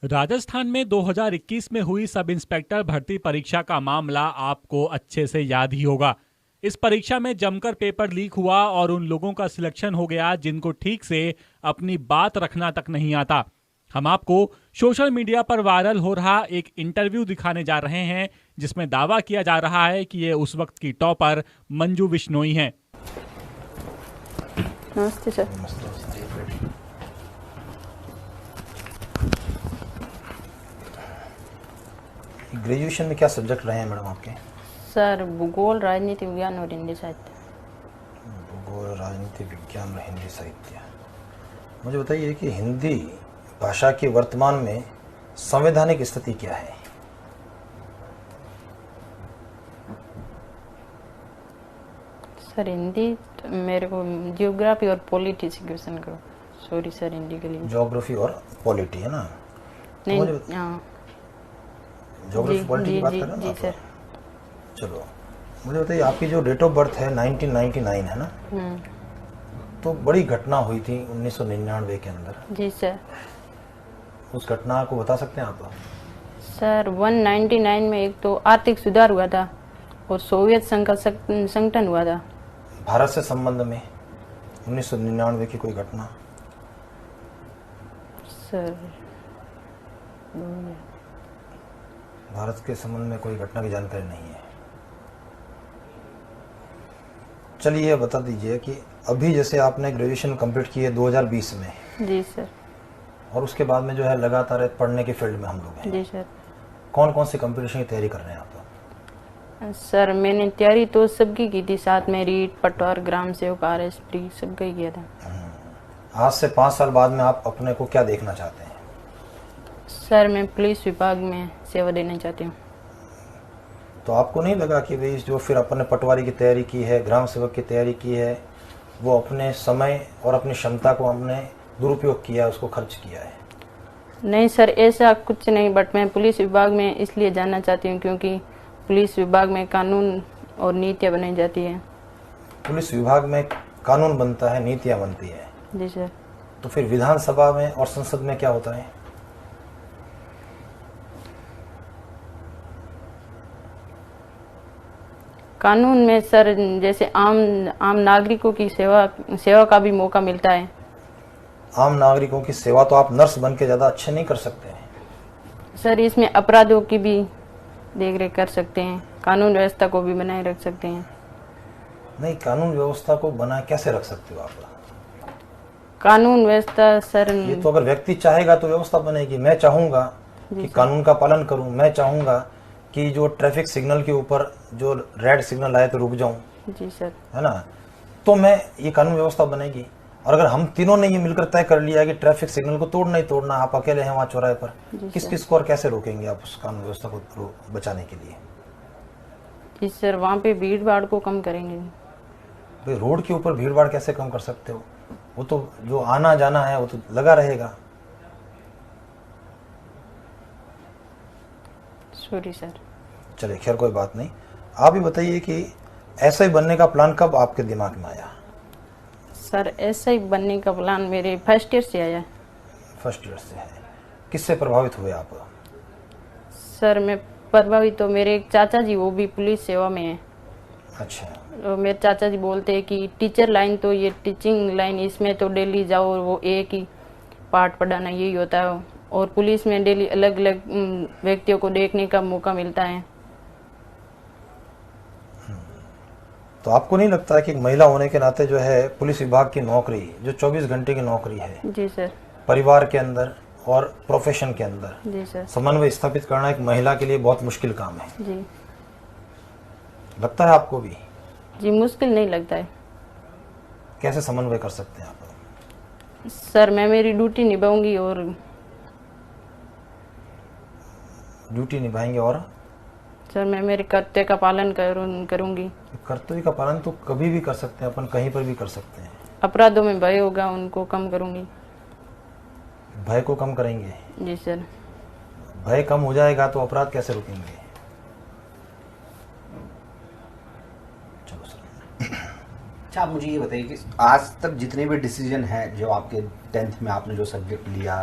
राजस्थान में 2021 में हुई सब इंस्पेक्टर भर्ती परीक्षा का मामला आपको अच्छे से याद ही होगा। इस परीक्षा में जमकर पेपर लीक हुआ और उन लोगों का सिलेक्शन हो गया जिनको ठीक से अपनी बात रखना तक नहीं आता। हम आपको सोशल मीडिया पर वायरल हो रहा एक इंटरव्यू दिखाने जा रहे हैं जिसमें दावा किया जा रहा है कि ये उस वक्त की टॉपर मंजू बिश्नोई हैं। नमस्ते सर। ग्रेजुएशन में क्या सब्जेक्ट रहे हैं मैडम आपके? सर भूगोल, राजनीति विज्ञान और हिंदी साहित्य। भूगोल, राजनीति विज्ञान और हिंदी साहित्य। मुझे बताइए कि हिंदी भाषा की वर्तमान में संवैधानिक स्थिति क्या है? सर हिंदी मेरे को जियोग्राफी और पॉलिटी से क्वेश्चन करो। सॉरी सर, हिंदी के लिए ज्योग्राफी और पॉलिटी है ना? नहीं। तो हाँ ज्योग्राफी पॉलिटी की बात कर रहे हैं जी ना? सर। चलो मुझे बताइए, आपकी जो डेट ऑफ बर्थ है 1999 है ना? तो बड़ी घटना हुई थी 1999 के अंदर। जी सर। उस घटना को बता सकते हैं आप? सर 199 में एक तो आर्थिक सुधार हुआ था और सोवियत संघ का संगठन हुआ था। भारत से संबंध में 1999 की कोई घटना? सर भारत के संबंध में कोई घटना की जानकारी नहीं है। चलिए ये बता दीजिए कि अभी जैसे आपने ग्रेजुएशन कंप्लीट की है 2020 में, जी सर। और उसके बाद में जो है लगातार पढ़ने के फील्ड में हम लोग हैं। जी सर। कौन कौन सी कंपटीशन की तैयारी कर रहे हैं आप? सर मैंने तैयारी तो सबकी की थी, साथ में रीट, पटवार, ग्राम सेवक, RS प्री सबका ही किया था। आज से 5 साल बाद में आप अपने को क्या देखना चाहते हैं? सर मैं पुलिस विभाग में सेवा देना चाहती हूँ। तो आपको नहीं लगा कि भाई जो फिर अपने पटवारी की तैयारी की है, ग्राम सेवक की तैयारी की है, वो अपने समय और अपनी क्षमता को हमने दुरुपयोग किया, उसको खर्च किया है? नहीं सर, ऐसा कुछ नहीं, बट मैं पुलिस विभाग में इसलिए जाना चाहती हूँ क्योंकि पुलिस विभाग में कानून और नीतियाँ बनाई जाती है। पुलिस विभाग में कानून बनता है, नीतियाँ बनती है। जी सर। तो फिर विधानसभा में और संसद में क्या होता है? कानून में सर जैसे आम नागरिकों की सेवा का भी मौका मिलता है। आम नागरिकों की सेवा तो आप नर्स बन के ज़्यादा अच्छे नहीं कर सकते हैं सर, इसमें अपराधों की भी देखरेख कर सकते हैं, कानून व्यवस्था को भी बनाए रख सकते हैं। नहीं, कानून व्यवस्था को बनाए कैसे रख सकते हो आप? कानून व्यवस्था सर, ये तो अगर व्यक्ति चाहेगा तो व्यवस्था बनेगी। मैं चाहूंगा कि कानून का पालन करूं, मैं चाहूंगा कि जो ट्रैफिक सिग्नल के ऊपर जो रेड सिग्नल आए तो रुक जाऊं, जी सर, है ना? तो मैं ये कानून व्यवस्था बनेगी। और अगर हम तीनों ने ये मिलकर तय कर लिया कि ट्रैफिक सिग्नल को तोड़ना ही तोड़ना, आप अकेले हैं वहां चौराहे पर, किस किस को और कैसे रोकेंगे आप उस कानून व्यवस्था को बचाने के लिए? जी सर, वहाँ पे भीड़ भाड़ को कम करेंगे। भाई रोड के ऊपर भीड़ भाड़ कैसे कम कर सकते हो? वो तो जो आना जाना है वो तो लगा रहेगा। Sorry sir. चलिए खैर कोई बात नहीं। आप ही बताइए कि ऐसा ही बनने का प्लान कब आपके दिमाग में आया? सर ऐसा ही बनने का प्लान मेरे फर्स्ट ईयर से आया। फर्स्ट ईयर से है। किससे प्रभावित हुए आप? सर मैं प्रभावित तो मेरे एक चाचा जी, वो भी पुलिस सेवा में है। अच्छा। तो मेरे चाचा जी बोलते हैं कि टीचर लाइन तो ये टीचिंग लाइन, इसमें तो डेली जाओ, वो एक ही पाठ पढ़ाना यही होता है, और पुलिस में डेली अलग अलग व्यक्तियों को देखने का मौका मिलता है। तो आपको नहीं लगता है कि महिला होने के नाते जो है पुलिस विभाग की नौकरी, जो 24 घंटे की नौकरी है, जी सर, परिवार के अंदर और प्रोफेशन के अंदर जी सर, समन्वय स्थापित करना एक महिला के लिए बहुत मुश्किल काम है? जी लगता है आपको भी? जी, मुश्किल नहीं लगता है कैसे समन्वय कर सकते हैं आप? सर। मैं मेरी ड्यूटी निभाऊंगी और ड्यूटी निभाएंगे और सर मैं मेरे कर्तव्य का पालन करूंगी। कर्तव्य का पालन तो कभी भी कर सकते हैं अपन, कहीं पर भी कर सकते हैं। अपराधों में भय होगा उनको कम करूंगी। भय को कम करेंगे? जी सर। भय कम हो जाएगा तो अपराध कैसे रुकेंगे? चलो सर। अच्छा, आप मुझे ये बताइए कि आज तक जितने भी डिसीजन हैं जो आपके 10th में आपने जो सब्जेक्ट लिया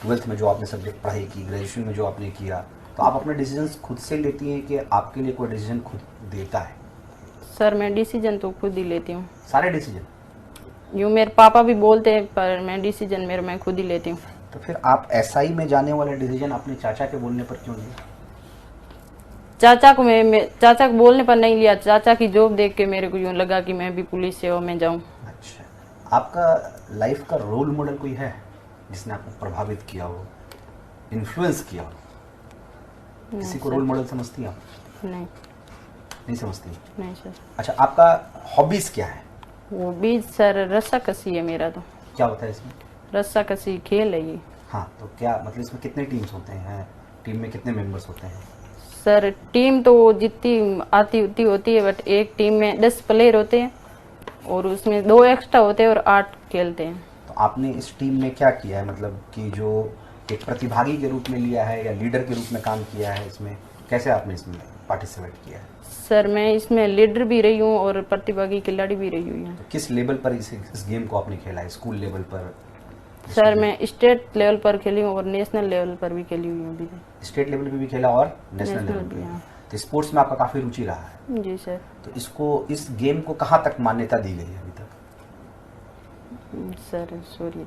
ट्वेल्थ में जो आपने सब्जेक्ट पढ़ाई की, ग्रेजुएशन में जो आपने किया, तो आप अपने डिसीजंस खुद से लेती हैं कि आपके लिए कोई डिसीजन खुद देता है? सर मैं डिसीजन तो खुद ही लेती हूँ। सारे डिसीजन? यूँ मेरे पापा भी बोलते हैं पर मैं डिसीजन मैं खुद ही लेती हूँ। तो फिर आप एसआई में जाने वाला डिसीजन अपने चाचा के बोलने पर क्यों लिया? चाचा को बोलने पर नहीं लिया। चाचा की जॉब देख के मेरे को यूँ लगा कि मैं भी पुलिस सेवा में जाऊँ। अच्छा, आपका लाइफ का रोल मॉडल कोई है जिसने आपको प्रभावित किया हो, इन्फ्लुएंस किया हो? किसी को रोल मॉडल समझती हैं आप? नहीं समझती? नहीं सर। अच्छा, आपका हॉबीज क्या है? वो भी सर रस्साकसी है मेरा। तो क्या होता है इसमें? रस्साकसी खेल है ये। हाँ, तो क्या मतलब इसमें कितने टीम्स होते हैं, टीम में कितने मेंबर्स होते हैं? सर टीम तो जितनी आती उतनी होती है, बट एक टीम में 10 प्लेयर होते हैं और उसमें 2 एक्स्ट्रा होते हैं और 8 खेलते हैं। तो आपने इस टीम में क्या किया है, मतलब कि जो एक प्रतिभागी के रूप में लिया है या लीडर के रूप में काम किया है, इसमें कैसे आपने इसमें पार्टिसिपेट किया है? सर मैं इसमें लीडर भी रही हूँ और प्रतिभागी खिलाड़ी भी रही हुई हूँ। तो किस लेवल पर इस गेम को आपने खेला है? स्कूल लेवल पर? सर मैं स्टेट लेवल पर खेली हूँ और नेशनल लेवल पर भी खेली हुई हूँ अभी। स्टेट लेवल पे भी खेला और नेशनल लेवल पे भी। हाँ। तो स्पोर्ट्स में आपका काफी रुचि रहा है? जी सर। तो इस गेम को कहाँ तक मान्यता दी गई है अभी तक? Sir sorry.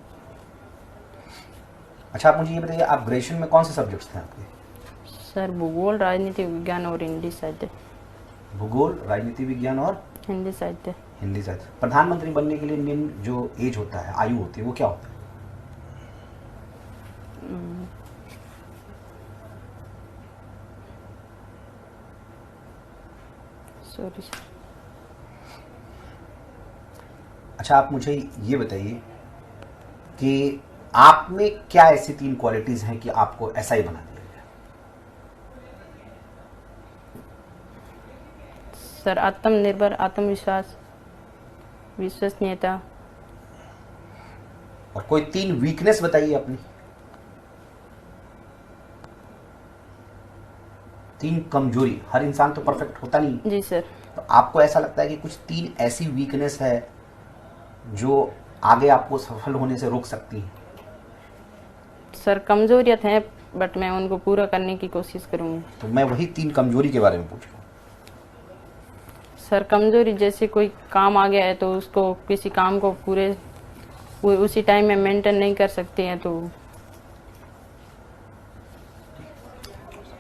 अच्छा, आप मुझे ये बताइए, आप ग्रेजुएशन में कौन से सब्जेक्ट्स थे आपके? सर भूगोल, राजनीति विज्ञान और हिंदी साहित्य। भूगोल, राजनीति विज्ञान और हिंदी साहित्य। हिंदी साहित्य। प्रधानमंत्री बनने के लिए मेन जो एज होता है, आयु होती है, वो क्या होता है? Sorry sir. अच्छा, आप मुझे ये बताइए कि आप में क्या ऐसी 3 क्वालिटीज हैं कि आपको एसआई बना दिया गया? सर आत्मनिर्भर, आत्मविश्वास, विश्वसनीयता। और कोई 3 वीकनेस बताइए अपनी। 3 कमजोरी। हर इंसान तो परफेक्ट होता नहीं। जी सर। तो आपको ऐसा लगता है कि कुछ 3 ऐसी वीकनेस है जो आगे आपको सफल होने से रोक सकती है? सर कमजोरियत है बट मैं उनको पूरा करने की कोशिश करूंगी। तो मैं वही 3 कमजोरी के बारे में पूछ रहा हूँ। सर कमजोरी जैसे कोई काम आ गया है तो उसको किसी काम को पूरे उसी टाइम में मेंटेन नहीं कर सकते हैं। तो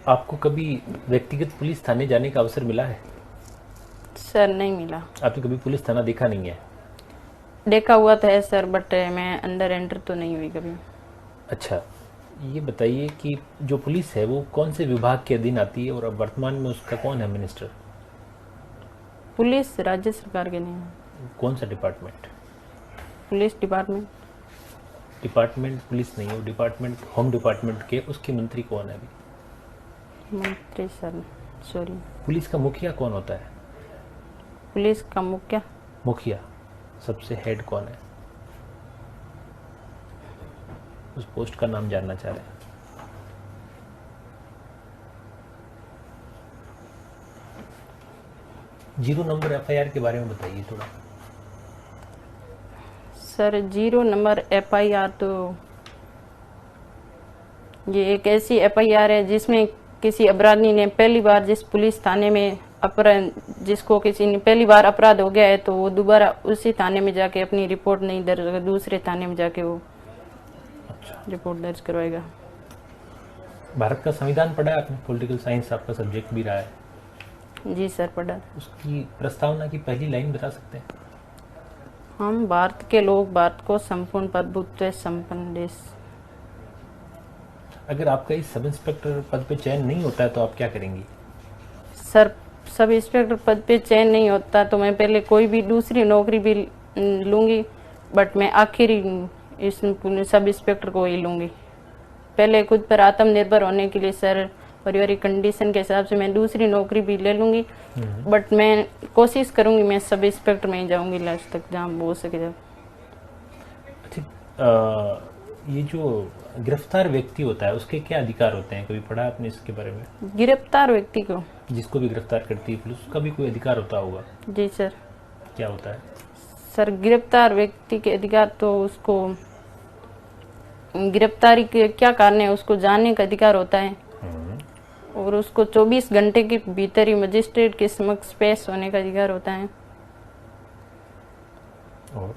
आपको कभी व्यक्तिगत पुलिस थाने जाने का अवसर मिला है? सर नहीं मिला। आपने कभी पुलिस थाना देखा नहीं है? देखा हुआ तो है सर बट मैं अंडर एंटर तो नहीं हुई कभी। अच्छा, ये बताइए कि जो पुलिस है वो कौन से विभाग के अधीन आती है और अब वर्तमान में उसका कौन है मिनिस्टर? पुलिस राज्य सरकार के नहीं। कौन सा department? Police department. Department police नहीं है, वो डिपार्टमेंट होम डिपार्टमेंट के, उसके मंत्री कौन है अभी? मंत्री सर सॉरी। पुलिस का मुखिया कौन होता है? पुलिस का मुखिया सबसे हेड कौन है? उस पोस्ट का नाम जानना चाह रहे हैं। जीरो नंबर एफआईआर के बारे में बताइए थोड़ा। सर 0 नंबर एफआईआर तो ये एक ऐसी एफआईआर है जिसमें किसी अपराधी ने पहली बार जिस पुलिस थाने में जिसको किसी ने पहली बार अपराध हो गया है तो वो दोबारा उसी थाने में जाके अपनी रिपोर्ट नहीं दर्ज, दूसरे थाने में जाके वो रिपोर्ट दर्ज करवाएगा। भारत का संविधान पढ़ा है आपने? पॉलिटिकल साइंस आपका सब्जेक्ट भी रहा है। जी सर पढ़ा। उसकी प्रस्तावना की पहली लाइन बता सकते हैं? हम भारत के लोग भारत को संपूर्ण प्रभुत्व संपन्न देश। अगर आपका इस सब इंस्पेक्टर पद पे चयन नहीं होता है तो आप क्या करेंगी? सर सब इंस्पेक्टर पद पे चयन नहीं होता तो मैं पहले कोई भी दूसरी नौकरी भी लूंगी बट मैं आखिरी इस सब इंस्पेक्टर को ही लूंगी। पहले खुद पर आत्मनिर्भर होने के लिए सर पारिवारिक कंडीशन के हिसाब से मैं दूसरी नौकरी भी ले लूंगी बट मैं कोशिश करूंगी मैं सब इंस्पेक्टर में ही जाऊंगी लास्ट तक जहाँ हो सके जब। अच्छा, ये जो गिरफ्तार व्यक्ति होता है उसके क्या अधिकार होते हैं? कभी पढ़ा आपने इसके बारे में? गिरफ्तार व्यक्ति को जिसको भी गिरफ्तार करती है पुलिस, उसका भी कोई अधिकार होता होगा? जी सर। क्या होता है? सर गिरफ्तार व्यक्ति के अधिकार तो उसको गिरफ्तारी के क्या कारण है उसको जानने का अधिकार होता है और उसको 24 घंटे के भीतर ही मजिस्ट्रेट के समक्ष पेश होने का अधिकार होता है। और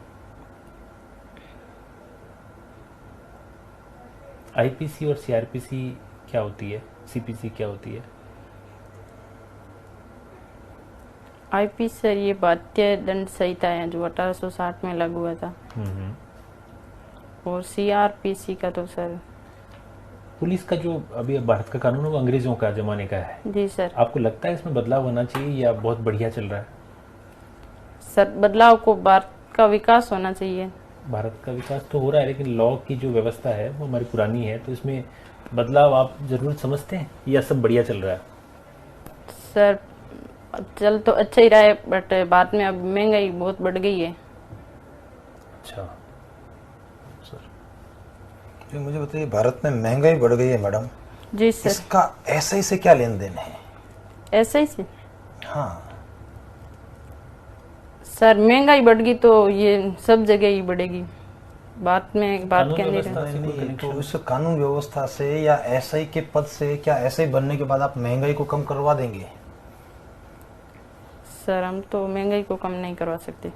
आईपीसी और सीआरपीसी क्या होती है, सीपीसी क्या होती है? आईपीसी सर ये भारतीय दंड संहिता है जो 1860 में लागू हुआ था और सीआरपीसी का तो सर पुलिस का जो अभी भारत का कानून है वो अंग्रेजों का जमाने का है। जी सर। आपको लगता है इसमें बदलाव होना चाहिए या बहुत बढ़िया चल रहा है? सर बदलाव को भारत का विकास होना चाहिए। भारत का विकास तो हो रहा है लेकिन लॉ की जो व्यवस्था है वो हमारी पुरानी है, तो इसमें बदलाव आप जरूर समझते हैं या सब बढ़िया चल रहा है? सर चल तो अच्छा ही रहा है बट बाद में अब महंगाई बहुत बढ़ गई है। अच्छा सर, जी मुझे बताइए, भारत में महंगाई बढ़ गई है मैडम, जी सर। इसका एसआई से क्या लेन देन है? ऐसा ही से हाँ सर महंगाई बढ़ गई तो ये सब जगह ही बढ़ेगी, बात में बात कानून कहने व्यवस्था रहे। से कोई नहीं, तो कनेक्शन? इस कानून व्यवस्था से या एसआई के पद से, क्या एसआई बनने के बाद आप महंगाई को कम करवा देंगे? सर हम तो महंगाई को कम नहीं करवा सकते।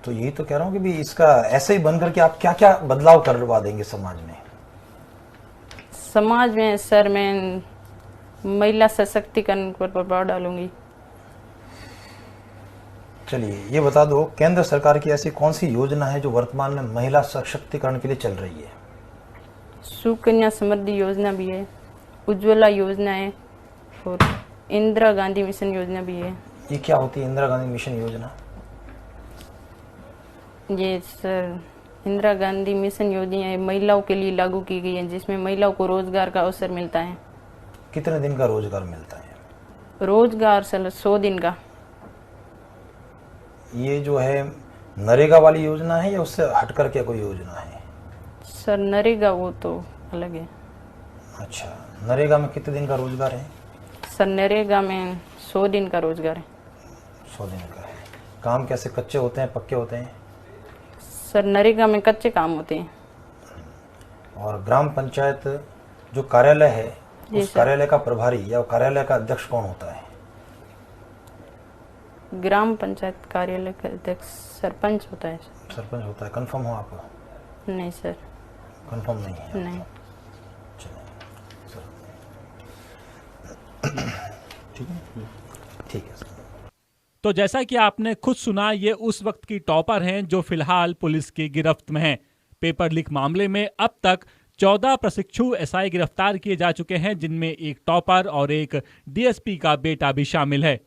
तो यही तो कह रहा हूँ कि भी इसका एसआई बन करके आप क्या क्या बदलाव करवा देंगे समाज में? समाज में सर मैं महिला सशक्तिकरण पर प्रभाव डालूंगी। चलिए ये बता दो, केंद्र सरकार की ऐसी कौन सी योजना है जो वर्तमान में महिला सशक्तिकरण के लिए चल रही है? सुकन्या समृद्धि योजना भी है, उज्ज्वला योजना है और इंदिरा गांधी मिशन योजना भी है। ये क्या होती है इंदिरा गांधी मिशन योजना? ये सर इंदिरा गांधी मिशन योजना महिलाओं के लिए लागू की गई है जिसमें महिलाओं को रोजगार का अवसर मिलता है। कितने दिन का रोजगार मिलता है? रोजगार सर 100 दिन का। ये जो है नरेगा वाली योजना है या उससे हट करके कोई योजना है? सर नरेगा वो तो अलग है। अच्छा, नरेगा में कितने दिन का रोजगार है? सर नरेगा में 100 दिन का रोजगार है। 100 दिन का है। काम कैसे, कच्चे होते हैं पक्के होते हैं? सर नरेगा में कच्चे काम होते हैं। और ग्राम पंचायत जो कार्यालय है जी उस सर। कार्यालय का प्रभारी या कार्यालय का अध्यक्ष कौन होता है? ग्राम पंचायत कार्यालय का अध्यक्ष सरपंच होता है। सरपंच होता है। कंफर्म हो आप? नहीं सर। कंफर्म नहीं है? नहीं। ठीक है, ठीक है सर। तो जैसा कि आपने खुद सुना, ये उस वक्त की टॉपर हैं जो फिलहाल पुलिस की गिरफ्त में हैं। पेपर लीक मामले में अब तक 14 प्रशिक्षु एसआई गिरफ्तार किए जा चुके हैं, जिनमें एक टॉपर और एक डीएसपी का बेटा भी शामिल है।